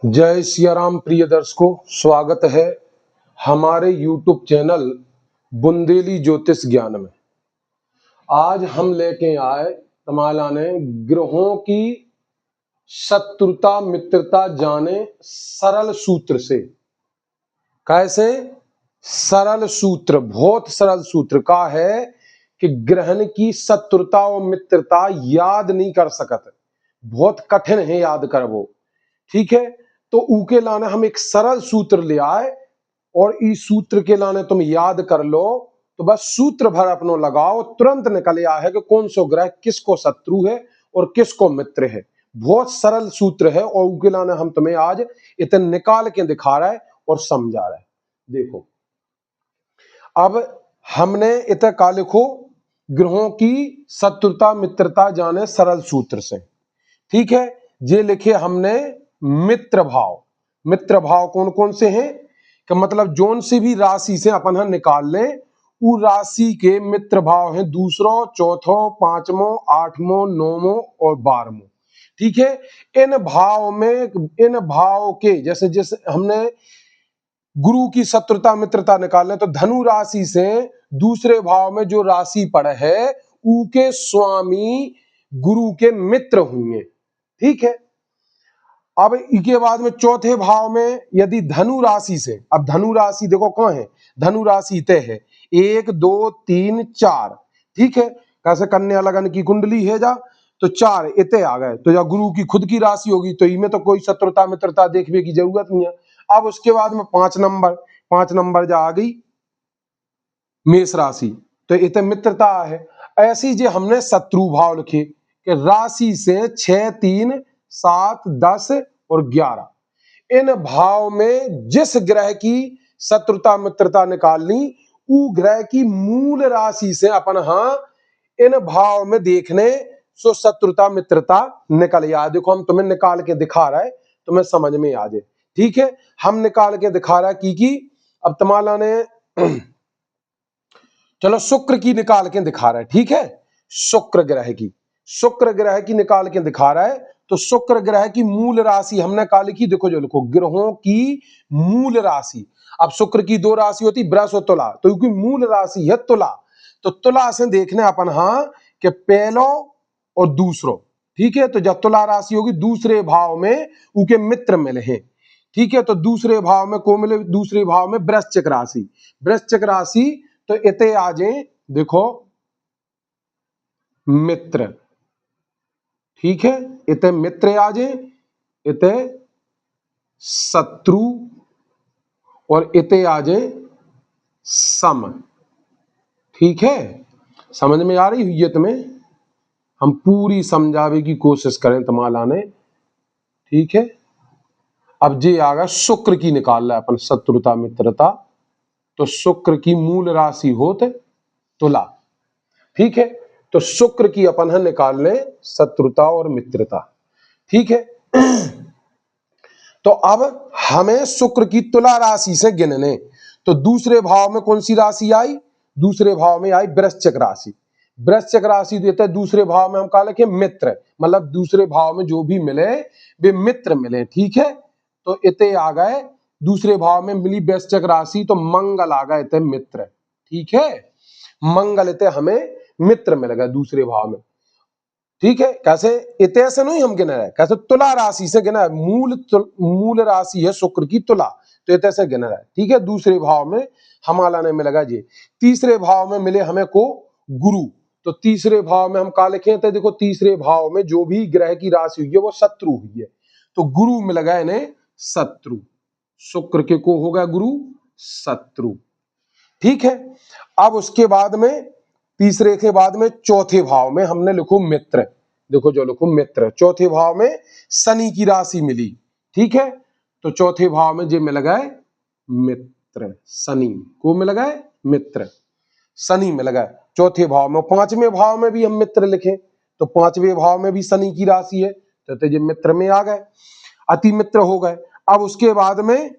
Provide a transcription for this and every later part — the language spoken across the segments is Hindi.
जय सिया राम। प्रिय दर्शकों, स्वागत है हमारे YouTube चैनल बुंदेली ज्योतिष ज्ञान में। आज हम लेके आए तमाला ने ग्रहों की शत्रुता मित्रता जाने सरल सूत्र से। कैसे? सरल सूत्र, बहुत सरल सूत्र का है कि ग्रहण की शत्रुता और मित्रता याद नहीं कर सकते, बहुत कठिन है याद कर वो। ठीक है, तो ऊके लाने हम एक सरल सूत्र ले आए और इस सूत्र के लाने तुम याद कर लो तो बस सूत्र भर अपनो लगाओ, तुरंत निकल आया है कि कौन सो ग्रह किसको शत्रु है और किसको मित्र है। बहुत सरल सूत्र है और ऊके लाने हम तुम्हें आज इतने निकाल के दिखा रहा है और समझा रहा है। देखो, अब हमने इतने का लिखो ग्रहों की शत्रुता मित्रता जाने सरल सूत्र से। ठीक है, ये लिखे हमने मित्र भाव। मित्र भाव कौन कौन से हैं कि मतलब जोन से भी राशि से अपन निकाल लें, वो राशि के मित्र भाव हैं दूसरो, चौथो, पांचवो, आठवो, नौवो और 12वां। ठीक है, इन भाव के जैसे जैसे हमने गुरु की शत्रुता मित्रता निकाल लें तो धनु राशि से दूसरे भाव में जो राशि पड़े है उनके स्वामी गुरु के मित्र होंगे। ठीक है, अब इसके बाद में चौथे भाव में यदि धनु राशि से, अब धनु राशि देखो कौन है, धनु राशि तय है 1 2 3 4। ठीक है, कैसे कन्या लगन की कुंडली है जा तो 4 इतने आ गए, तो या गुरु की खुद की राशि होगी तो इनमें तो कोई शत्रुता मित्रता देखने की जरूरत नहीं है। अब उसके बाद में 5 नंबर जा आ गई मेष राशि, तो इतने मित्रता है। ऐसी जो हमने शत्रु भाव लिखे कि राशि से 6 3 7 10 और 11, इन भाव में जिस ग्रह की शत्रुता मित्रता निकालनी उ ग्रह की मूल राशि से अपन इन भाव में देखने सो शत्रुता मित्रता निकल आ। देखो हम तुम्हें निकाल के दिखा रहा है, तुम्हें समझ में आ जाए। ठीक है, हम निकाल के दिखा रहा है की अब तमाला ने चलो शुक्र की निकाल के दिखा रहा है। ठीक है, शुक्र ग्रह की निकाल के दिखा रहा है। तो शुक्र ग्रह की मूल राशि हमने काल की, देखो जो लिखो ग्रहों की मूल राशि। अब शुक्र की 2 राशि होती बृहस्पति और तुला, तो क्योंकि मूल राशि है तुला, तो तुला से देखने अपन कि पहलो और दूसरो। ठीक है, तो जब तुला राशि होगी दूसरे भाव में उनके मित्र मिले हैं। ठीक है, तो दूसरे भाव में को मिले, दूसरे भाव में वृश्चिक राशि तो इते आ जाए देखो मित्र। ठीक है, इते मित्र आ जाए, इते शत्रु और इते आ जाए सम। ठीक है, समझ में आ रही हुई है तुम्हें? हम पूरी समझावे की कोशिश करें तुम्हारा ने। ठीक है, अब जे आ गया शुक्र की निकाल रहा है अपन शत्रुता मित्रता, तो शुक्र की मूल राशि होते तुला। ठीक है, तो शुक्र की अपन निकाल ले शत्रुता और मित्रता। ठीक है, तो अब हमें शुक्र की तुला राशि से गिनने, तो दूसरे भाव में कौन सी राशि आई? दूसरे भाव में आई वृश्चिक राशि देते हैं। दूसरे भाव में हम कहा लिखे मित्र, मतलब दूसरे भाव में जो भी मिले वे मित्र मिले। ठीक है, तो इते आ गए दूसरे भाव में मिली वृश्चिक राशि, तो मंगल आ गए इते मित्र। ठीक है, मंगल इते हमें मित्र मिल गए दूसरे भाव में। ठीक है, कैसे इते से नहीं हम गिना रहे, कैसे तुला राशि से गिना है, मूल राशि है शुक्र की तुला, तो इते से गिना रहा है। ठीक है, दूसरे भाव में हमारा ने मिलेगा जी। तीसरे भाव में मिले हमें को गुरु, तो तीसरे भाव में हम का लिखे थे, देखो तीसरे भाव में जो भी ग्रह की राशि हुई है वो शत्रु हुई है, तो गुरु मिल गए इन्हें शत्रु। शुक्र के को होगा गुरु शत्रु। ठीक है, अब उसके बाद में तीसरे के बाद में चौथे भाव में हमने लिखो मित्र। देखो जो लिखो मित्र, चौथे भाव में शनि की राशि मिली। ठीक है, तो चौथे भाव में जो मिल गए मित्र, शनि को मिल गए मित्र, शनि मिल गए चौथे भाव में। पांचवें भाव में भी हम मित्र लिखे, तो पांचवें भाव में भी शनि की राशि है, तो ये मित्र में आ गए, अति मित्र हो गए। अब उसके बाद में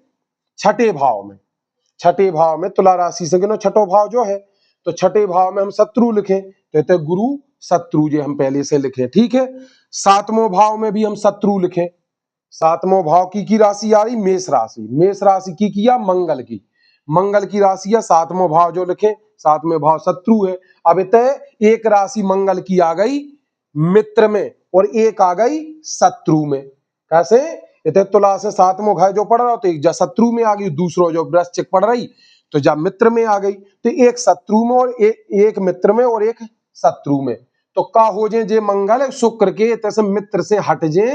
छठे भाव में तुला राशि से गिनो छठो भाव जो है, तो छठे भाव में हम शत्रु लिखे, तो गुरु शत्रु जो हम पहले से लिखे। ठीक है, सातवें भाव में भी हम शत्रु लिखे, सातवां भाव की राशि आ रही मेष राशि, मेष राशि की किया मंगल की, मंगल की राशि है सातवां भाव जो लिखे, सातवें भाव शत्रु है। अब इतने एक राशि मंगल की आ गई मित्र में और एक आ गई शत्रु में। कैसे? इतने तुला से सातवां घर जो पड़ रहा तो एक शत्रु में आ गई, दूसरो जो वृश्चिक पड़ रही तो जब मित्र में आ गई, तो एक शत्रु में और एक मित्र में और एक शत्रु में। तो का हो जे जे मंगल शुक्र के इतने से मित्र से हट जे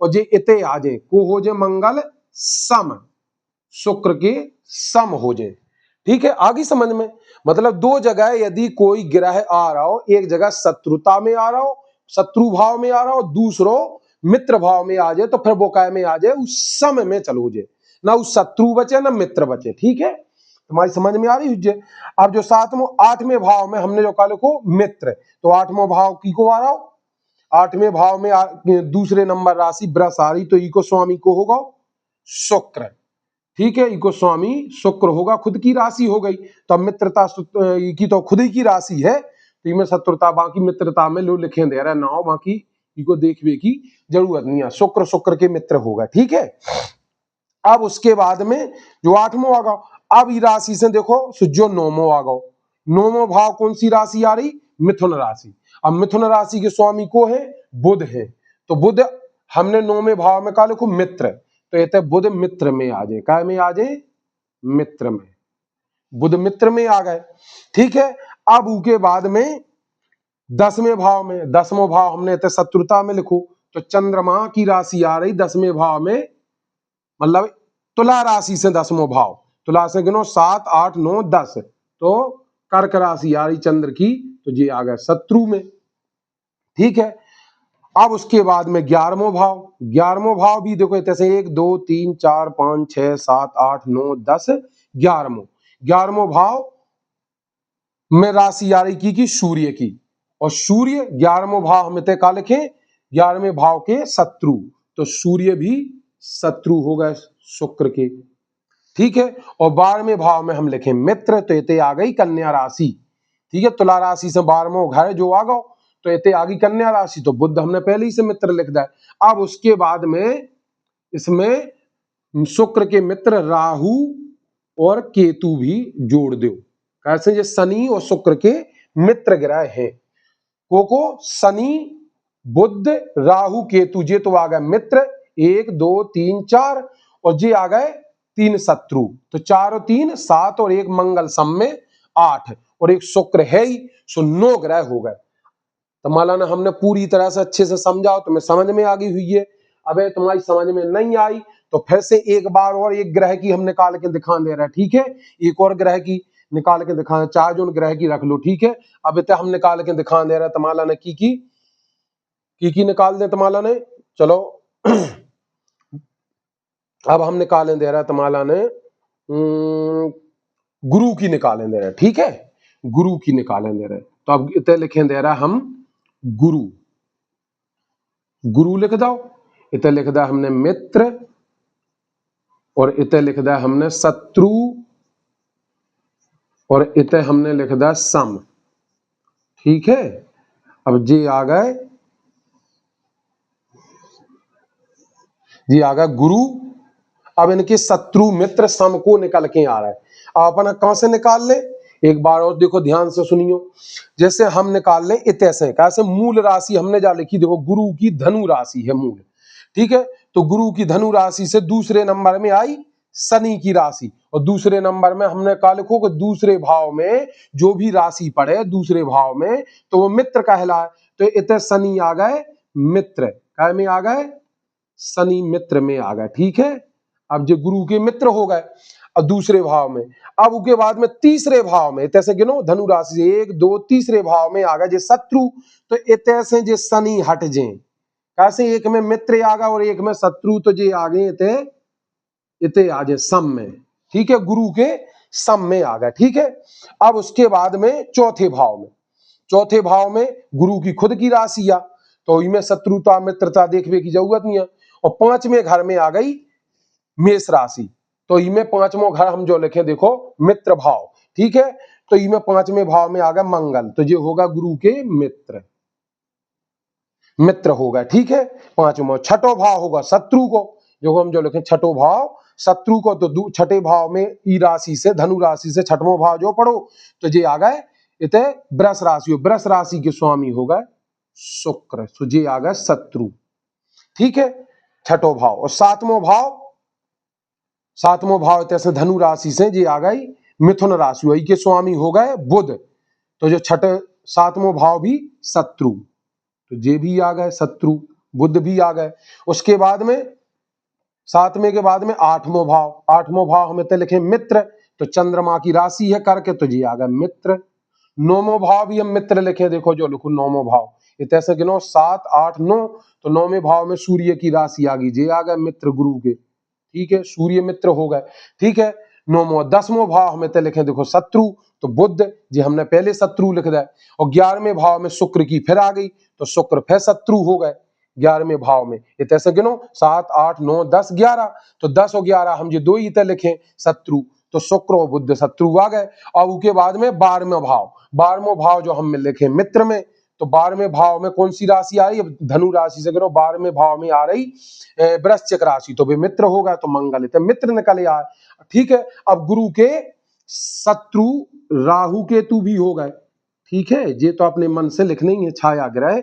और जे इते आ जाए को हो जे मंगल सम, शुक्र के सम हो जाए। ठीक है, आगे समझ में। मतलब दो जगह यदि कोई ग्रह आ रहा हो, एक जगह शत्रुता में आ रहा हो, शत्रु भाव में आ रहा हो, दूसरो मित्र भाव में आ जाए, तो फिर वो काय में आ जाए, उस सम में चलो जाए, ना उस शत्रु बचे ना मित्र बचे। ठीक है, तुम्हारी समझ में आ रही है। अब जो सातवें आठवें भाव में हमने जो कहा लिखो मित्र, तो आठवें भाव की को आ रहा हो, आठवें भाव में दूसरे नंबर राशि वृष आ रही, तो इको स्वामी को होगा शुक्र। ठीक है, इको स्वामी शुक्र होगा, खुद की राशि हो गई, तो अब मित्रता की तो खुद ही की राशि है, तो इनमें शत्रुता बाकी मित्रता में लो लिखे दे रहा ना, बाकी इको देखने की जरूरत नहीं है, शुक्र शुक्र के मित्र होगा। ठीक है, अब उसके बाद में जो आठवां आ गया, अब ये राशि से देखो जो नौमो आ गया, नौमो भाव कौन सी राशि आ रही? मिथुन राशि। अब मिथुन राशि के स्वामी को है बुध है, तो बुध हमने नौवें भाव में कहा लिखो मित्र, तो ये बुध मित्र में आ जाए, काय में आ जाए? मित्र में, बुध मित्र में आ गए। ठीक है, अब उसके बाद में दसवें भाव में, दसवें भाव हमने शत्रुता में लिखो, तो चंद्रमा की राशि आ रही दसवें भाव में, मतलब तुला राशि से दसवें भाव, तुला से गिनो 7 8 9 10, तो कर्क राशि आ रही चंद्र की, तो ये आ गया शत्रु में। ठीक है, अब उसके बाद में 11वां भाव, 11वां भाव भी देखो जैसे 1 2 3 4 5 6 7 8 9 10 11वां, 11वां भाव में राशि आ रही की सूर्य की, और सूर्य 11वां भाव हम इतने का लिखे 11वें भाव के शत्रु, तो सूर्य भी शत्रु होगा शुक्र के। ठीक है, और 12वें भाव में हम लिखे मित्र, तो इतने आ गई कन्या राशि। ठीक है, तुला राशि से 12वां घर जो आ गया, तो इतने आ गई कन्या राशि, तो बुध हमने पहले ही से मित्र लिख दिया। अब उसके बाद में इसमें शुक्र के मित्र राहु और केतु भी जोड़ दो। कैसे? ये शनि और शुक्र के मित्र ग्रह हैं, को शनि बुध राहु केतु, ये तो आ गए मित्र 1 2 3 4, और ये आ गए 3 शत्रु, तो 4 और 3 7 और 1 मंगल सम में 8, और एक शुक्र है ही, सो 9 ग्रह हो गए। तो मालाना हमने पूरी तरह से अच्छे से समझाओ, तुम्हें समझ में आ गई हुई है। अब तुम्हारी समझ में नहीं आई तो फिर से एक बार और एक ग्रह की हम निकाल के दिखा दे रहे हैं। ठीक है, एक और ग्रह की निकाल के दिखा, चार जो ग्रह की रख लो। ठीक है, अब इतना हम निकाल के दिखा दे रहे हैं तमाला ने की निकाल दे तमाला ने। चलो अब हम निकालें दे रहा है तमाला ने गुरु की निकालें दे रहे हैं। ठीक है, गुरु की निकालें दे रहे हैं, तो अब इतने लिखें दे रहा है हम गुरु, गुरु लिख दो, इतने लिख दिया हमने मित्र, और इतने लिख दिया हमने शत्रु, और इतने हमने लिख दिया सम। ठीक है, अब जी आ गए, जी आ गया गुरु। अब इनके शत्रु मित्र सम को निकल के आ रहा है। अब अपन कहां से निकाल ले, एक बार और देखो ध्यान से सुनियो। जैसे हम निकाल ले इतने से, कैसे? मूल राशि हमने जा लिखी, देखो गुरु की धनु राशि है मूल। ठीक है, तो गुरु की धनु राशि से दूसरे नंबर में आई शनि की राशि, और दूसरे नंबर में हमने कहा लिखो कि दूसरे भाव में जो भी राशि पड़े दूसरे भाव में, तो वो मित्र कहलाए। तो इतने शनि आ गए मित्र, काय में आ गए? शनि मित्र में आ गए। ठीक है, अब जो गुरु के मित्र हो गए अब दूसरे भाव में। अब उसके बाद में तीसरे भाव में इतने से गिनो धनु राशि से 1 2 तीसरे भाव में आ गए जो शत्रु, तो इतने से जो शनि हट जाए, कैसे? एक में मित्र आ गया और एक में शत्रु, तो ये आ गए इतने आ जाए सम में। ठीक है, गुरु के सम में आ गए। ठीक है, अब उसके बाद में चौथे भाव में, चौथे भाव में गुरु की खुद की राशि आ, तो इनमें शत्रुता मित्रता देखने की जरूरत नहीं है। और पांचवें घर में आ गई मेष राशि, तो इनमें पांचवें घर हम जो लिखे देखो मित्र भाव। ठीक है, तो इनमें पांचवें भाव में आ गया मंगल, तो ये होगा गुरु के मित्र, मित्र होगा। ठीक है, पांचवा। छठो भाव होगा शत्रु को, देखो हम जो लिखें छठो भाव शत्रु को, तो छठे भाव में ई राशि से धनु राशि से छठवां भाव जो पढ़ो तो ये आ गए इते वृष राशि, वृष राशि के स्वामी हो गए शुक्र, तो ये आ गए शत्रु। ठीक है, छठो भाव। और सातवां भाव जैसे धनु राशि से ये आ गई मिथुन राशि, वही के स्वामी हो गए बुध, तो जो छठे सातवां भाव भी शत्रु, तो ये भी आ गए शत्रु, बुध भी आ गए। उसके बाद में सातवें के बाद में आठवां भाव हमें तो लिखे मित्र, तो चंद्रमा की राशि है करके, तो ये आ गया मित्र। नौवां भाव भी हम मित्र लिखे, देखो जो लिखो नौवां भाव, इतने गिनो 7 8 9, तो नौवें भाव में सूर्य की राशि आ गई, ये आ गए मित्र गुरु के। ठीक है, सूर्य मित्र हो गए। ठीक है, नौवां 10वां भाव हमें तो लिखे देखो शत्रु, तो बुध जी हमने पहले शत्रु लिख दिया। और 11वें भाव में शुक्र की फिर आ गई, तो शुक्र फिर शत्रु हो गए 11वें भाव में। ये तैसे गिनो 7 8 9 10 11, तो 10 और 11 हम ये दो ही तो लिखे शत्रु, तो शुक्र और बुध शत्रु आ गए। और उसके बाद में 12वां भाव जो हम लिखे मित्र में, तो 12वें भाव में कौन सी राशि आ रही है, धनु राशि से गिनो 12वें भाव में आ रही वृश्चिक राशि, तो वे मित्र होगा, तो मंगल तो मित्र निकले यार। ठीक है, अब गुरु के शत्रु राहु केतु भी हो गए। ठीक है, ये तो अपने मन से लिखने ही है छाया ग्रह।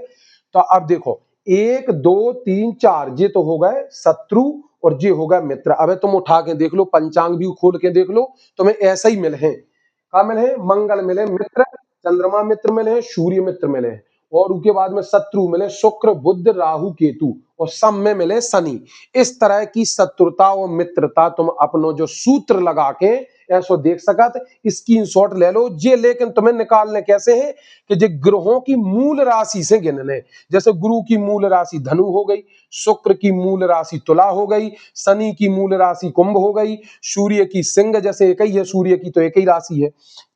तो अब देखो 1 2 3 4 ये तो हो गए शत्रु और ये हो गए मित्र। अब तुम उठा के देख लो, पंचांग भी खोल के देख लो, तुम्हें ऐसा ही मिले हैं। क्या मिले हैं? मंगल मिले मित्र, चंद्रमा मित्र मिले, सूर्य मित्र मिले, और उसके बाद में शत्रु मिले शुक्र बुध राहु केतु, और सब में मिले शनि। इस तरह की शत्रुता और मित्रता तुम अपनो जो सूत्र लगा के ऐसो देख सकत, स्क्रीनशॉट ले लो जे। लेकिन तुम्हें निकालने कैसे है कि जे ग्रहों की मूल राशि से गिनने, जैसे गुरु की मूल राशि धनु हो गई, शुक्र की मूल राशि तुला हो गई, शनि की मूल राशि कुंभ हो गई, सूर्य की सिंह, जैसे एक ही है सूर्य की तो एक ही राशि है,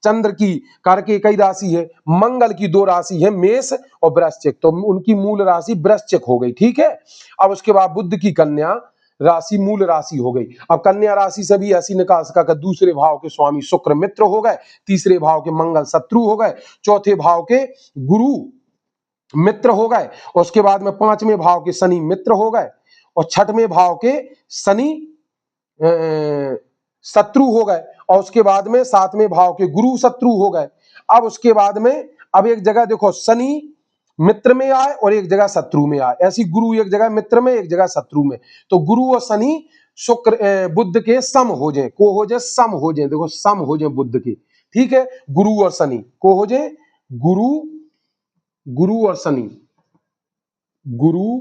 चंद्र की कर्क एक ही राशि है, मंगल की 2 राशि है मेष और वृश्चिक, तो उनकी मूल राशि वृश्चिक हो गई। ठीक है, अब उसके बाद बुध की कन्या राशि मूल राशि हो गई। अब कन्या राशि से भी ऐसी निकाल सका कि दूसरे भाव के स्वामी शुक्र मित्र हो गए, तीसरे भाव के मंगल शत्रु हो गए, चौथे भाव के गुरु मित्र हो गए, उसके बाद में 5वें भाव के शनि मित्र हो गए, और 6वें भाव के शनि शत्रु हो गए, और उसके बाद में 7वें भाव के गुरु शत्रु हो गए। अब उसके बाद में अब एक जगह देखो शनि मित्र में आए और एक जगह शत्रु में आए, ऐसी गुरु एक जगह मित्र में एक जगह शत्रु में, तो गुरु और शनि शुक्र बुध के सम हो जाए, को हो जाए सम हो जाए, देखो सम हो जाए बुध के। ठीक है, गुरु और शनि को हो जाए गुरु और शनि, गुरु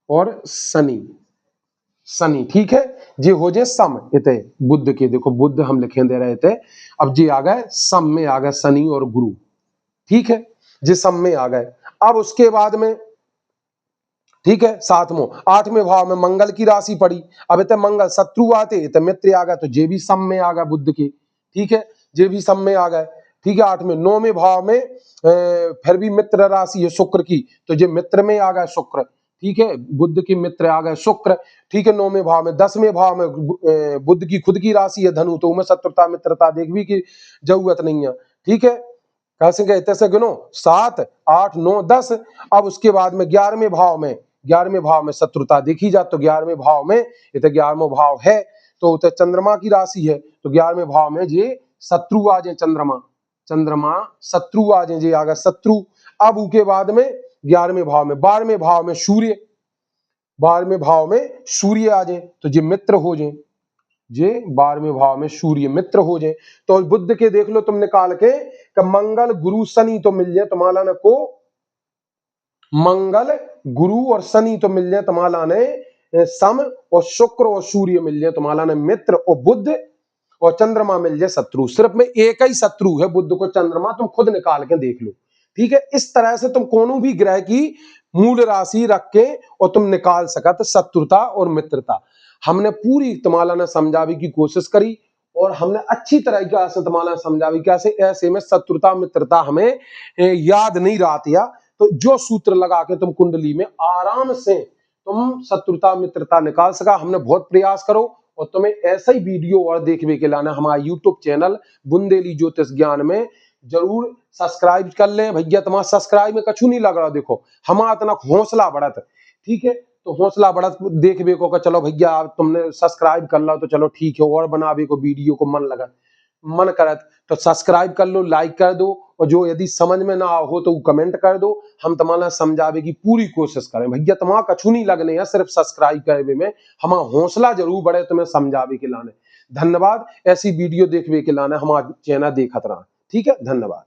और शनि। ठीक है, जे हो जाए सम इते बुध के, देखो बुध हम लिखे दे रहे थे, अब जी आ गए सम में आ गए शनि और गुरु। ठीक है, जे सम में आ गए। अब उसके बाद में ठीक है 7वां 8वें भाव में मंगल की राशि पड़ी, अब इतने मंगल शत्रु आते इतने मित्र आ गए, तो जे भी सम में आ गए बुध के। ठीक है, जे भी सम में आ गए। ठीक है, 8वें 9वें भाव में फिर भी मित्र राशि है शुक्र की, तो जे मित्र में आ गए शुक्र। ठीक है, बुध की मित्र आ गए शुक्र। ठीक है, 9वें भाव में 10वें भाव में बुध की खुद की राशि है धनु, तो उनमें शत्रुता मित्रता देखवी की जरूरत नहीं है। ठीक है, कैसे गए तैसे गिनो 7 8 9 10। अब उसके बाद में 11वें भाव में शत्रुता देखी जाए, तो 11वें भाव में ये 11वां भाव है, तो चंद्रमा की राशि है, तो 11वें भाव में ये शत्रु आ जाए, चंद्रमा शत्रु आ जाए, ये आ गया शत्रु। अब उसके बाद में 11वें भाव में 12वें भाव में सूर्य, 12वें भाव में सूर्य आ जाए, तो ये मित्र हो जाए, जे 12वें भाव में सूर्य मित्र हो जाए। तो बुध के देख लो तुम निकाल के कि मंगल गुरु शनि तो मिल जाए तुम्हारा ने को, मंगल गुरु और शनि तो मिल जाए तुम्हारा ने सम, और शुक्र और सूर्य मिल जाए तुम्हारा ने मित्र, और बुध और चंद्रमा मिल जाए शत्रु। सिर्फ में एक ही शत्रु है बुध को चंद्रमा, तुम खुद निकाल के देख लो। ठीक है, इस तरह से तुम कोनो भी ग्रह की मूल राशि रख के और तुम निकाल सकत शत्रुता और मित्रता। हमने पूरी तुम्हारा ने समझावी की कोशिश करी, और हमने अच्छी तरीके से तुम्हारा समझावी कैसे ऐसे में शत्रुता मित्रता हमें याद नहीं रहती है, तो जो सूत्र लगा के तुम कुंडली में आराम से तुम शत्रुता मित्रता निकाल सका। हमने बहुत प्रयास करो, और तुम्हें ऐसा ही वीडियो और देखने के लाना हमारा यूट्यूब चैनल बुंदेली ज्योतिष ज्ञान में जरूर सब्सक्राइब कर ले भैया। तुम्हारा सब्सक्राइब में कछु नहीं लग रहा, देखो हमारा इतना हौसला बढ़त। ठीक है, तो हौसला बढ़त देखबे को चलो भैया तुमने सब्सक्राइब कर लो तो चलो ठीक है, और बनावे को वीडियो को मन करत तो सब्सक्राइब कर लो, लाइक कर दो, और जो यदि समझ में ना हो तो कमेंट कर दो। हम तुम्हारा समझावे की पूरी कोशिश करें भैया, तुम्हारा कछु नहीं लगने है, सिर्फ सब्सक्राइब करे में हमारा हौसला जरूर बढ़े तुम्हें समझावे के लाने। धन्यवाद। ऐसी वीडियो देखने के लाने हमारा चैनल देखत रहा। ठीक है, धन्यवाद।